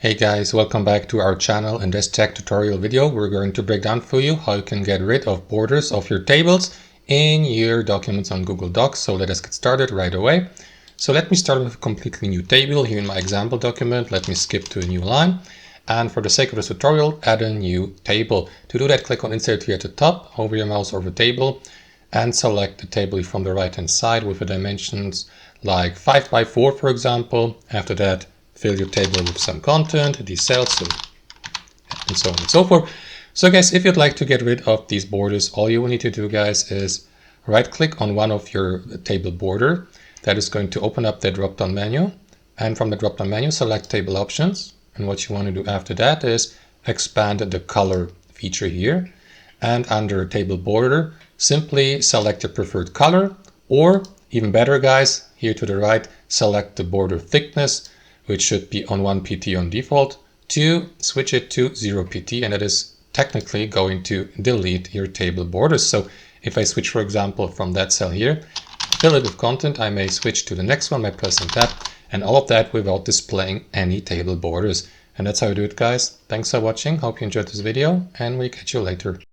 Hey guys, welcome back to our channel. In this tech tutorial video, we're going to break down for you how you can get rid of borders of your tables in your documents on Google Docs. So let us get started right away. So let me start with a completely new table here in my example document. Let me skip to a new line. And for the sake of this tutorial, add a new table. To do that, click on Insert here at the top, hover your mouse over table, and select the table from the right hand side with the dimensions like 5 by 4, for example. After that, fill your table with some content, these cells, and so on and so forth. So guys, if you'd like to get rid of these borders, all you will need to do, guys, is right click on one of your table border. That is going to open up the drop-down menu. And from the drop-down menu, select table options. And what you want to do after that is expand the color feature here. And under table border, simply select your preferred color, or even better, guys, here to the right, select the border thickness, which should be on 1 pt on default, to switch it to 0 pt, and that is technically going to delete your table borders. So if I switch, for example, from that cell here, fill it with content, I may switch to the next one by pressing tab, and all of that without displaying any table borders. And that's how you do it, guys. Thanks for watching. Hope you enjoyed this video, and we'll catch you later.